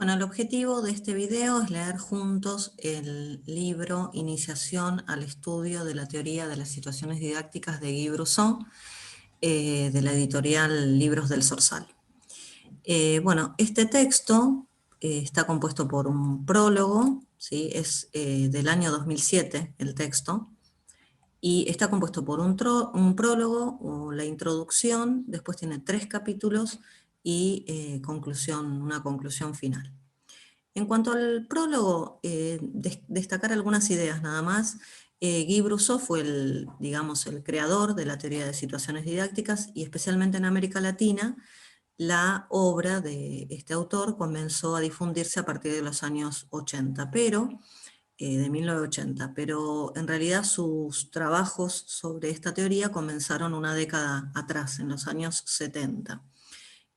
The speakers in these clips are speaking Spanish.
Bueno, el objetivo de este video es leer juntos el libro Iniciación al estudio de la teoría de las situaciones didácticas de Guy Brusson, de la editorial Libros del Zorzal. Bueno, este texto está compuesto por un prólogo, ¿sí? Es del año 2007 el texto, y está compuesto por un prólogo o la introducción, después tiene 3 capítulos y una conclusión final. En cuanto al prólogo, destacar algunas ideas nada más. Guy Brusson fue el creador de la teoría de situaciones didácticas y especialmente en América Latina, la obra de este autor comenzó a difundirse a partir de los años 80, de 1980, pero en realidad sus trabajos sobre esta teoría comenzaron una década atrás, en los años 70.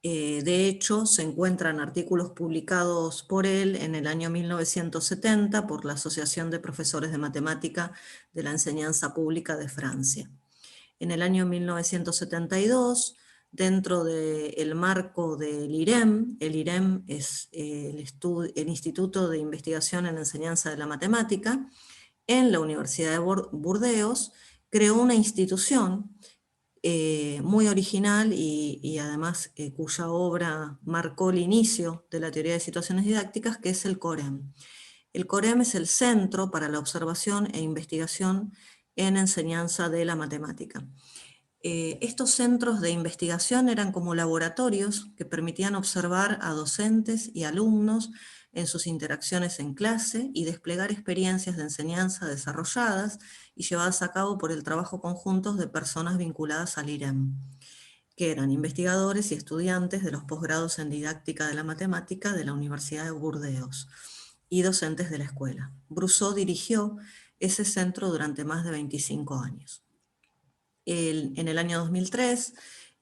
De hecho, se encuentran artículos publicados por él en el año 1970 por la Asociación de Profesores de Matemática de la Enseñanza Pública de Francia. En el año 1972, dentro del marco del IREM, el IREM es el Instituto de Investigación en Enseñanza de la Matemática, en la Universidad de Burdeos, creó una institución muy original y además cuya obra marcó el inicio de la teoría de situaciones didácticas, que es el COREM. El COREM es el Centro para la Observación e Investigación en Enseñanza de la Matemática. Estos centros de investigación eran como laboratorios que permitían observar a docentes y alumnos en sus interacciones en clase y desplegar experiencias de enseñanza desarrolladas y llevadas a cabo por el trabajo conjunto de personas vinculadas al IREM, que eran investigadores y estudiantes de los posgrados en didáctica de la matemática de la Universidad de Burdeos y docentes de la escuela. Brusson dirigió ese centro durante más de 25 años. En el año 2003,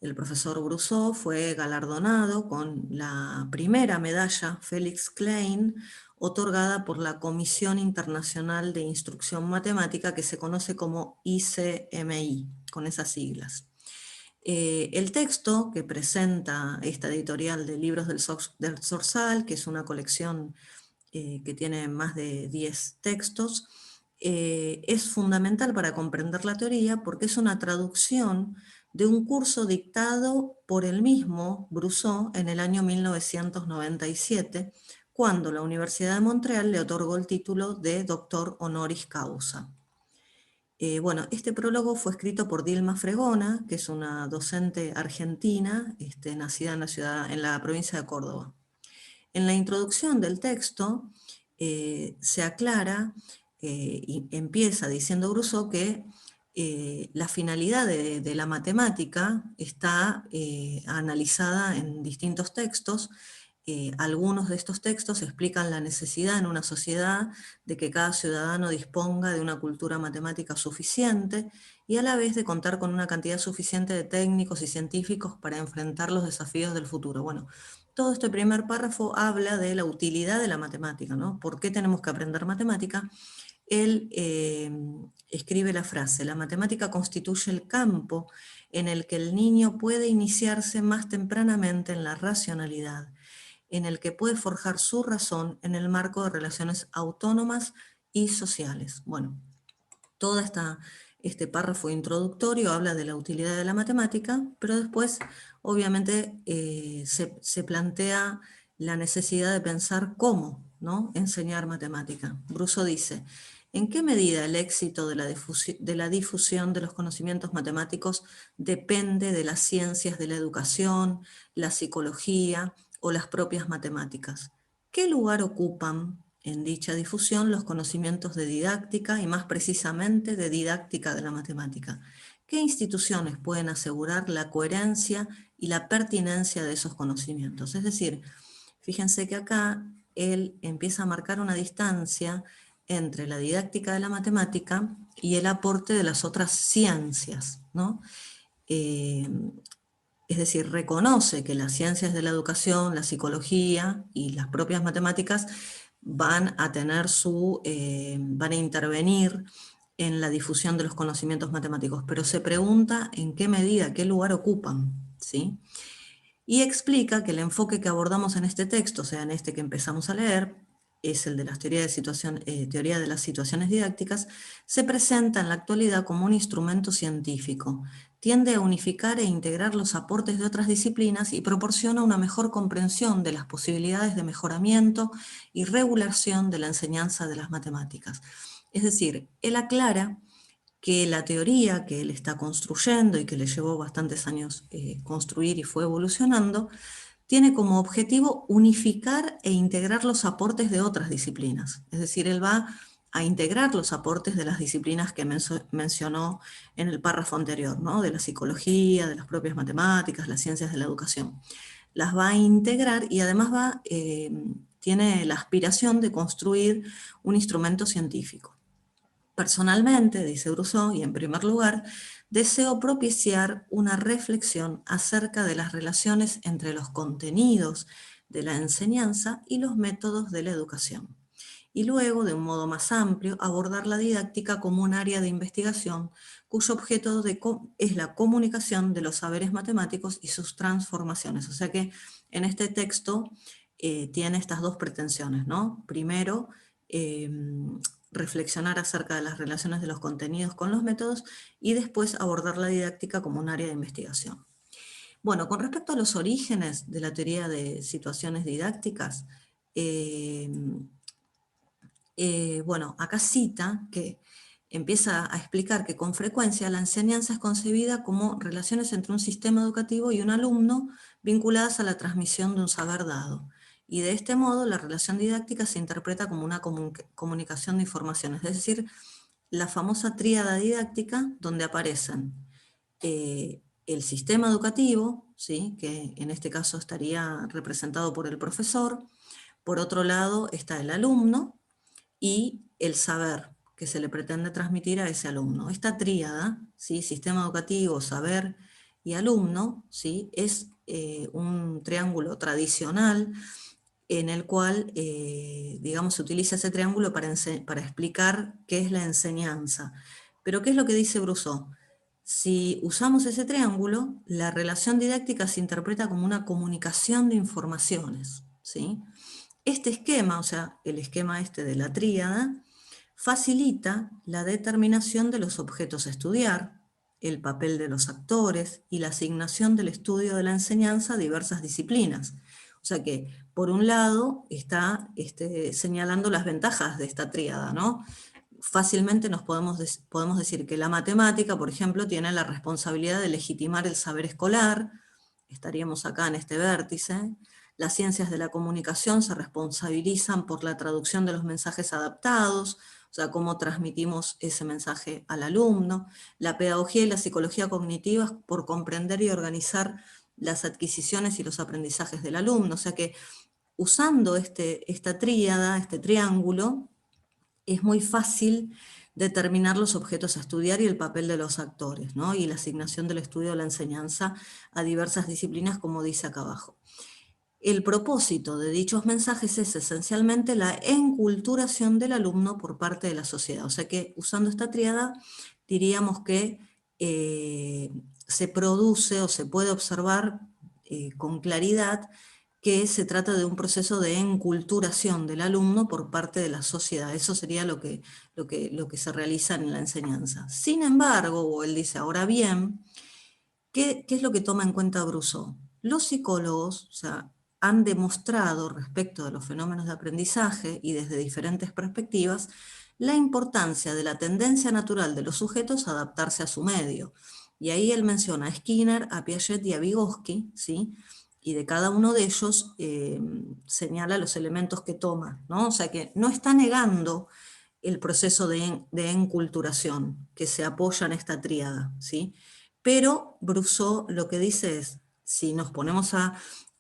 el profesor Brusson fue galardonado con la primera medalla Felix Klein, otorgada por la Comisión Internacional de Instrucción Matemática, que se conoce como ICMI, con esas siglas. El texto que presenta esta editorial de Libros del Zorzal, que es una colección que tiene más de 10 textos, es fundamental para comprender la teoría porque es una traducción de un curso dictado por el mismo Brusson en el año 1997, cuando la Universidad de Montreal le otorgó el título de doctor honoris causa. Bueno, este prólogo fue escrito por Dilma Fregona, que es una docente argentina, nacida en la provincia de Córdoba. En la introducción del texto se aclara y empieza diciendo Brusson que la finalidad de la matemática está analizada en distintos textos. Algunos de estos textos explican la necesidad en una sociedad de que cada ciudadano disponga de una cultura matemática suficiente y a la vez de contar con una cantidad suficiente de técnicos y científicos para enfrentar los desafíos del futuro. Bueno, todo este primer párrafo habla de la utilidad de la matemática, ¿no? ¿Por qué tenemos que aprender matemática? Él escribe la frase: la matemática constituye el campo en el que el niño puede iniciarse más tempranamente en la racionalidad, en el que puede forjar su razón en el marco de relaciones autónomas y sociales. Bueno, todo este párrafo introductorio habla de la utilidad de la matemática, pero después obviamente se plantea la necesidad de pensar cómo, ¿no?, enseñar matemática. Brusson dice: ¿en qué medida el éxito de la difusión de los conocimientos matemáticos depende de las ciencias de la educación, la psicología o las propias matemáticas? ¿Qué lugar ocupan en dicha difusión los conocimientos de didáctica y más precisamente de didáctica de la matemática? ¿Qué instituciones pueden asegurar la coherencia y la pertinencia de esos conocimientos? Es decir, fíjense que acá él empieza a marcar una distancia entre la didáctica de la matemática y el aporte de las otras ciencias, ¿no? Es decir, reconoce que las ciencias de la educación, la psicología y las propias matemáticas van a intervenir en la difusión de los conocimientos matemáticos, pero se pregunta en qué medida, qué lugar ocupan, ¿sí? y explica que el enfoque que abordamos en este texto, o sea, en este que empezamos a leer, es el de la teoría de las situaciones didácticas, se presenta en la actualidad como un instrumento científico. Tiende a unificar e integrar los aportes de otras disciplinas y proporciona una mejor comprensión de las posibilidades de mejoramiento y regulación de la enseñanza de las matemáticas. Es decir, él aclara que la teoría que él está construyendo y que le llevó bastantes años construir y fue evolucionando, tiene como objetivo unificar e integrar los aportes de otras disciplinas. Es decir, él va a integrar los aportes de las disciplinas que mencionó en el párrafo anterior, ¿no? De la psicología, de las propias matemáticas, las ciencias de la educación. Las va a integrar y además tiene la aspiración de construir un instrumento científico. Personalmente, dice Brousseau, y en primer lugar, deseo propiciar una reflexión acerca de las relaciones entre los contenidos de la enseñanza y los métodos de la educación. Y luego, de un modo más amplio, abordar la didáctica como un área de investigación cuyo objeto es la comunicación de los saberes matemáticos y sus transformaciones. O sea que en este texto tiene estas dos pretensiones, ¿no? Primero, reflexionar acerca de las relaciones de los contenidos con los métodos y después abordar la didáctica como un área de investigación. Bueno, con respecto a los orígenes de la teoría de situaciones didácticas, bueno, acá cita que empieza a explicar que con frecuencia la enseñanza es concebida como relaciones entre un sistema educativo y un alumno vinculadas a la transmisión de un saber dado. Y de este modo la relación didáctica se interpreta como una comunicación de informaciones, es decir, la famosa tríada didáctica donde aparecen el sistema educativo, ¿sí? Que en este caso estaría representado por el profesor, por otro lado está el alumno, y el saber que se le pretende transmitir a ese alumno. Esta tríada, ¿sí? Sistema educativo, saber y alumno, ¿sí? Es un triángulo tradicional en el cual, digamos, se utiliza ese triángulo para explicar qué es la enseñanza. Pero ¿qué es lo que dice Brousseau? Si usamos ese triángulo, la relación didáctica se interpreta como una comunicación de informaciones, ¿sí? Este esquema, o sea, el esquema este de la tríada, facilita la determinación de los objetos a estudiar, el papel de los actores y la asignación del estudio de la enseñanza a diversas disciplinas. O sea que, por un lado, está señalando las ventajas de esta tríada, ¿no? Fácilmente podemos decir que la matemática, por ejemplo, tiene la responsabilidad de legitimar el saber escolar, estaríamos acá en este vértice. Las ciencias de la comunicación se responsabilizan por la traducción de los mensajes adaptados, o sea, cómo transmitimos ese mensaje al alumno. La pedagogía y la psicología cognitiva por comprender y organizar las adquisiciones y los aprendizajes del alumno. O sea que usando esta tríada, este triángulo, es muy fácil determinar los objetos a estudiar y el papel de los actores, ¿no? Y la asignación del estudio de la enseñanza a diversas disciplinas, como dice acá abajo. El propósito de dichos mensajes es esencialmente la enculturación del alumno por parte de la sociedad. O sea que usando esta tríada diríamos que se produce o se puede observar con claridad que se trata de un proceso de enculturación del alumno por parte de la sociedad. Eso sería lo que se realiza en la enseñanza. Sin embargo, o él dice, ahora bien, ¿qué es lo que toma en cuenta Brousseau? Los psicólogos, o sea, han demostrado respecto de los fenómenos de aprendizaje y desde diferentes perspectivas la importancia de la tendencia natural de los sujetos a adaptarse a su medio. Y ahí él menciona a Skinner, a Piaget y a Vygotsky, ¿sí? Y de cada uno de ellos señala los elementos que toma, ¿no? O sea que no está negando el proceso de enculturación que se apoya en esta tríada, ¿sí? Pero Brousseau lo que dice es, si nos ponemos a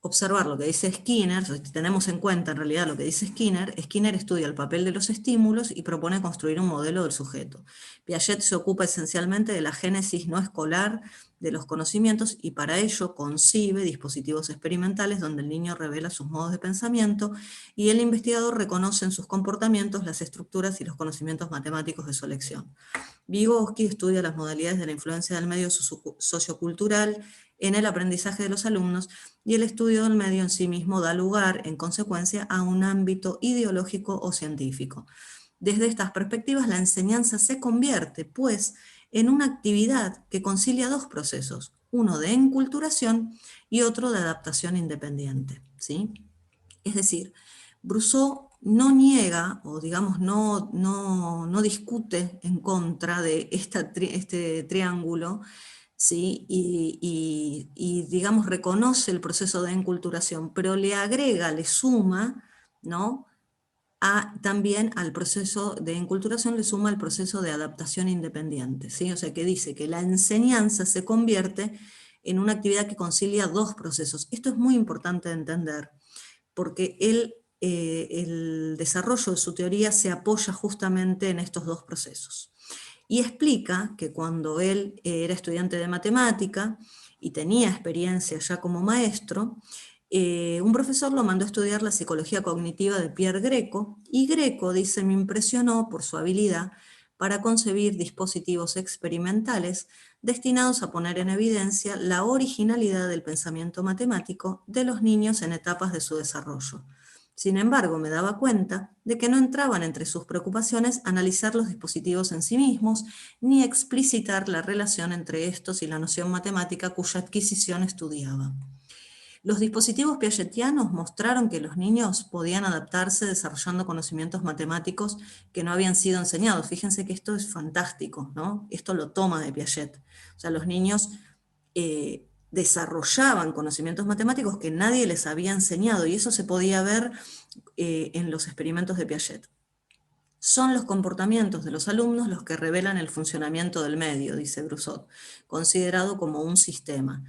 observar lo que dice Skinner, si tenemos en cuenta en realidad lo que dice Skinner, Skinner estudia el papel de los estímulos y propone construir un modelo del sujeto. Piaget se ocupa esencialmente de la génesis no escolar de los conocimientos y para ello concibe dispositivos experimentales donde el niño revela sus modos de pensamiento y el investigador reconoce en sus comportamientos las estructuras y los conocimientos matemáticos de su elección. Vygotsky estudia las modalidades de la influencia del medio sociocultural en el aprendizaje de los alumnos, y el estudio del medio en sí mismo da lugar, en consecuencia, a un ámbito ideológico o científico. Desde estas perspectivas, la enseñanza se convierte, pues, en una actividad que concilia dos procesos, uno de enculturación y otro de adaptación independiente, ¿sí? Es decir, Brousseau no niega, o digamos no discute en contra de este triángulo, ¿sí? Digamos reconoce el proceso de enculturación, pero le agrega, le suma, ¿no? También al proceso de enculturación le suma el proceso de adaptación independiente, ¿sí? O sea que dice que la enseñanza se convierte en una actividad que concilia dos procesos. Esto es muy importante de entender, porque el desarrollo de su teoría se apoya justamente en estos dos procesos. Y explica que cuando él era estudiante de matemática y tenía experiencia ya como maestro, un profesor lo mandó a estudiar la psicología cognitiva de Pierre Greco, y Greco, dice, me impresionó por su habilidad para concebir dispositivos experimentales destinados a poner en evidencia la originalidad del pensamiento matemático de los niños en etapas de su desarrollo. Sin embargo, me daba cuenta de que no entraban entre sus preocupaciones analizar los dispositivos en sí mismos, ni explicitar la relación entre estos y la noción matemática cuya adquisición estudiaba. Los dispositivos piagetianos mostraron que los niños podían adaptarse desarrollando conocimientos matemáticos que no habían sido enseñados. Fíjense que esto es fantástico, ¿no? Esto lo toma de Piaget. O sea, los niños desarrollaban conocimientos matemáticos que nadie les había enseñado, y eso se podía ver en los experimentos de Piaget. Son los comportamientos de los alumnos los que revelan el funcionamiento del medio, dice Brousseau, considerado como un sistema.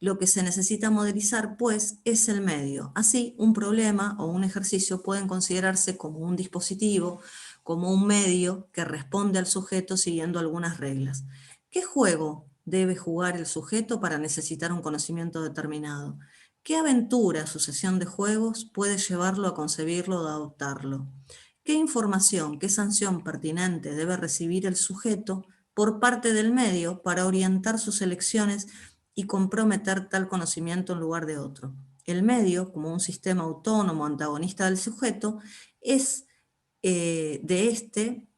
Lo que se necesita modelizar, pues, es el medio. Así, un problema o un ejercicio pueden considerarse como un dispositivo, como un medio que responde al sujeto siguiendo algunas reglas. ¿Qué juego debe jugar el sujeto para necesitar un conocimiento determinado? ¿Qué aventura, sucesión de juegos, puede llevarlo a concebirlo o a adoptarlo? ¿Qué información, qué sanción pertinente debe recibir el sujeto por parte del medio para orientar sus elecciones y comprometer tal conocimiento en lugar de otro? El medio, como un sistema autónomo antagonista del sujeto, es de este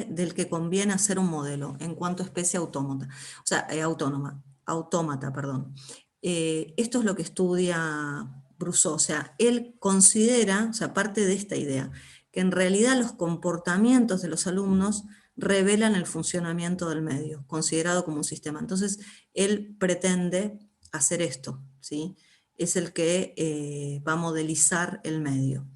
del que conviene hacer un modelo en cuanto a especie autómata, o sea, autómata, perdón. Esto es lo que estudia Brousseau, o sea, él considera, o sea, parte de esta idea, que en realidad los comportamientos de los alumnos revelan el funcionamiento del medio, considerado como un sistema. Entonces, él pretende hacer esto, ¿sí? Es el que va a modelizar el medio.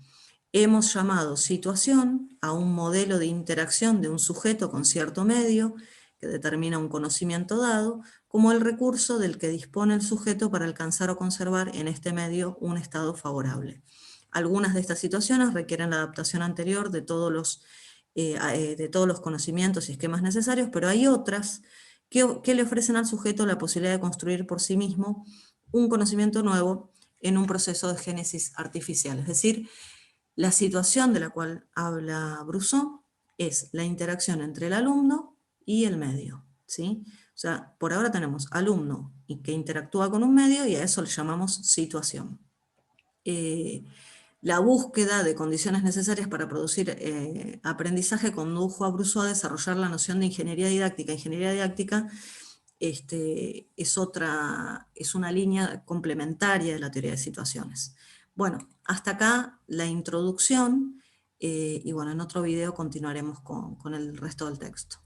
Hemos llamado situación a un modelo de interacción de un sujeto con cierto medio que determina un conocimiento dado, como el recurso del que dispone el sujeto para alcanzar o conservar en este medio un estado favorable. Algunas de estas situaciones requieren la adaptación anterior de todos los conocimientos y esquemas necesarios, pero hay otras que le ofrecen al sujeto la posibilidad de construir por sí mismo un conocimiento nuevo en un proceso de génesis artificial. Es decir, la situación de la cual habla Brousseau es la interacción entre el alumno y el medio, ¿sí? O sea, por ahora tenemos alumno y que interactúa con un medio, y a eso le llamamos situación. La búsqueda de condiciones necesarias para producir aprendizaje condujo a Brousseau a desarrollar la noción de ingeniería didáctica. Ingeniería didáctica es una línea complementaria de la teoría de situaciones. Bueno, hasta acá la introducción, y bueno, en otro video continuaremos con el resto del texto.